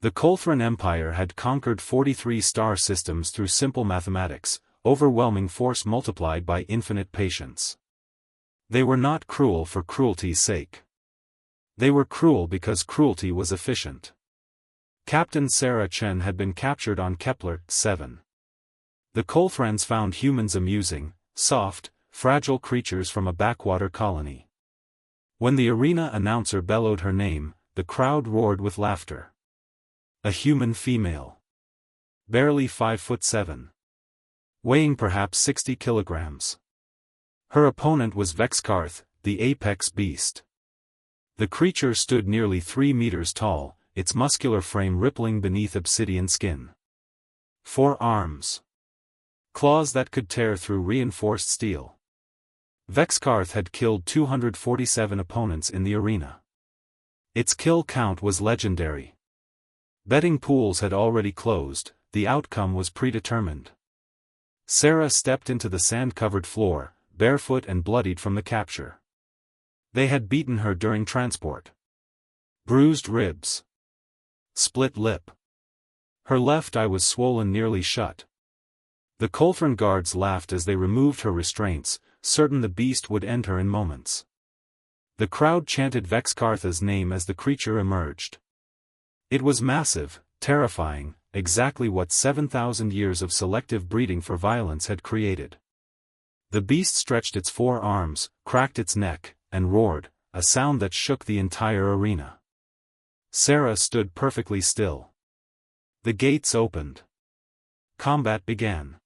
The Colthran Empire had conquered 43 star systems through simple mathematics, overwhelming force multiplied by infinite patience. They were not cruel for cruelty's sake. They were cruel because cruelty was efficient. Captain Sarah Chen had been captured on Kepler 7. The Colthrans found humans amusing, soft, fragile creatures from a backwater colony. When the arena announcer bellowed her name, the crowd roared with laughter. A human female. Barely 5'7". Weighing perhaps 60 kilograms. Her opponent was Vexkarth, the apex beast. The creature stood nearly 3 meters tall, its muscular frame rippling beneath obsidian skin. 4 arms. Claws that could tear through reinforced steel. Vexkarth had killed 247 opponents in the arena. Its kill count was legendary. Betting pools had already closed, the outcome was predetermined. Sarah stepped into the sand-covered floor, barefoot and bloodied from the capture. They had beaten her during transport. Bruised ribs. Split lip. Her left eye was swollen nearly shut. The Colthran guards laughed as they removed her restraints, certain the beast would end her in moments. The crowd chanted Vexkartha's name as the creature emerged. It was massive, terrifying, exactly what 7,000 years of selective breeding for violence had created. The beast stretched its 4 arms, cracked its neck, and roared, a sound that shook the entire arena. Sarah stood perfectly still. The gates opened. Combat began.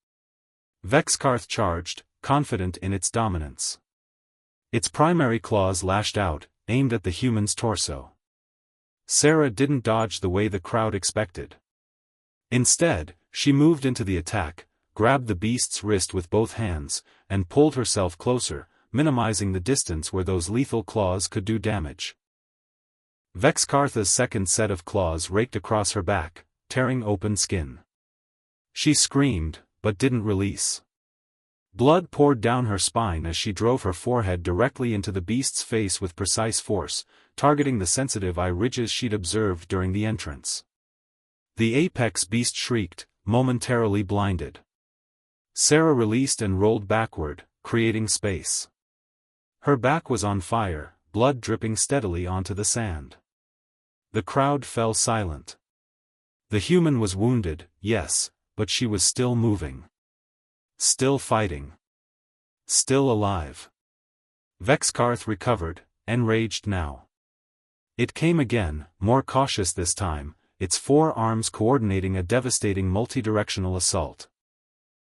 Vexkarth charged, confident in its dominance. Its primary claws lashed out, aimed at the human's torso. Sarah didn't dodge the way the crowd expected. Instead, she moved into the attack, grabbed the beast's wrist with both hands, and pulled herself closer, minimizing the distance where those lethal claws could do damage. Vexkartha's second set of claws raked across her back, tearing open skin. She screamed, but didn't release. Blood poured down her spine as she drove her forehead directly into the beast's face with precise force, targeting the sensitive eye ridges she'd observed during the entrance. The apex beast shrieked, momentarily blinded. Sarah released and rolled backward, creating space. Her back was on fire, blood dripping steadily onto the sand. The crowd fell silent. The human was wounded, yes, but she was still moving. Still fighting. Still alive. Vexkarth recovered, enraged now. It came again, more cautious this time, its 4 arms coordinating a devastating multidirectional assault.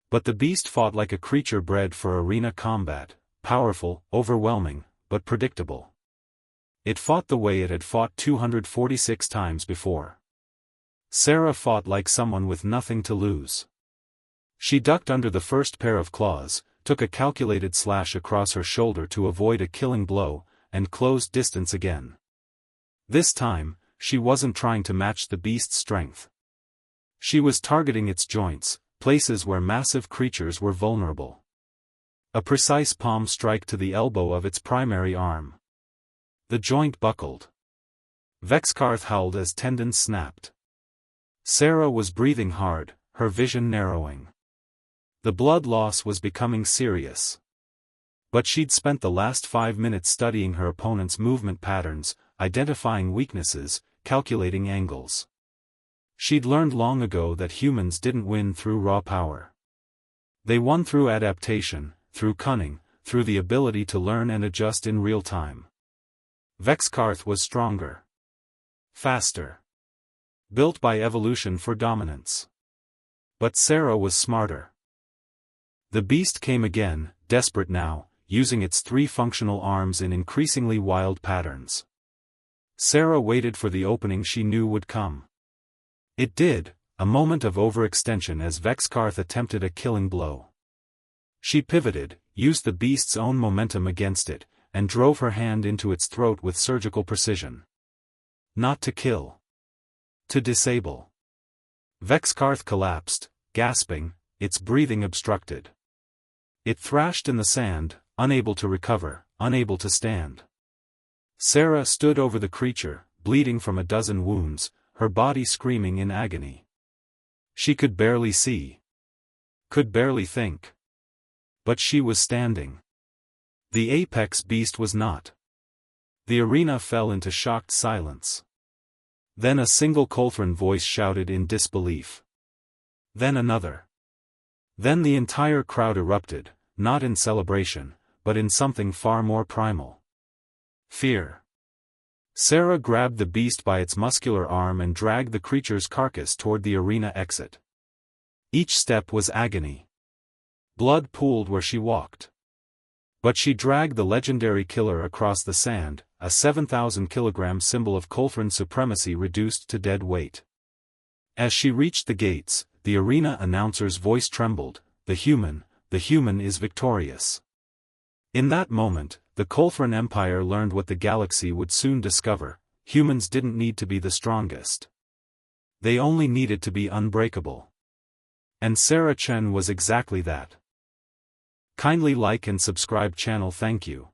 But the beast fought like a creature bred for arena combat, powerful, overwhelming, but predictable. It fought the way it had fought 246 times before. Sarah fought like someone with nothing to lose. She ducked under the first pair of claws, took a calculated slash across her shoulder to avoid a killing blow, and closed distance again. This time, she wasn't trying to match the beast's strength. She was targeting its joints, places where massive creatures were vulnerable. A precise palm strike to the elbow of its primary arm. The joint buckled. Vexkarth howled as tendons snapped. Sarah was breathing hard, her vision narrowing. The blood loss was becoming serious. But she'd spent the last 5 minutes studying her opponent's movement patterns, identifying weaknesses, calculating angles. She'd learned long ago that humans didn't win through raw power. They won through adaptation, through cunning, through the ability to learn and adjust in real time. Vexkarth was stronger. Faster. Built by evolution for dominance. But Sarah was smarter. The beast came again, desperate now, using its 3 functional arms in increasingly wild patterns. Sarah waited for the opening she knew would come. It did, a moment of overextension as Vexkarth attempted a killing blow. She pivoted, used the beast's own momentum against it, and drove her hand into its throat with surgical precision. Not to kill. To disable. Vexkarth collapsed, gasping, its breathing obstructed. It thrashed in the sand, unable to recover, unable to stand. Sarah stood over the creature, bleeding from a dozen wounds, her body screaming in agony. She could barely see. Could barely think. But she was standing. The apex beast was not. The arena fell into shocked silence. Then a single Colthran voice shouted in disbelief. Then another. Then the entire crowd erupted, not in celebration, but in something far more primal. Fear. Sarah grabbed the beast by its muscular arm and dragged the creature's carcass toward the arena exit. Each step was agony. Blood pooled where she walked. But she dragged the legendary killer across the sand, a 7,000-kilogram symbol of Colthran supremacy reduced to dead weight. As she reached the gates, the arena announcer's voice trembled, the human is victorious. In that moment, the Colthran Empire learned what the galaxy would soon discover: humans didn't need to be the strongest. They only needed to be unbreakable. And Sarah Chen was exactly that. Kindly like and subscribe channel. Thank you.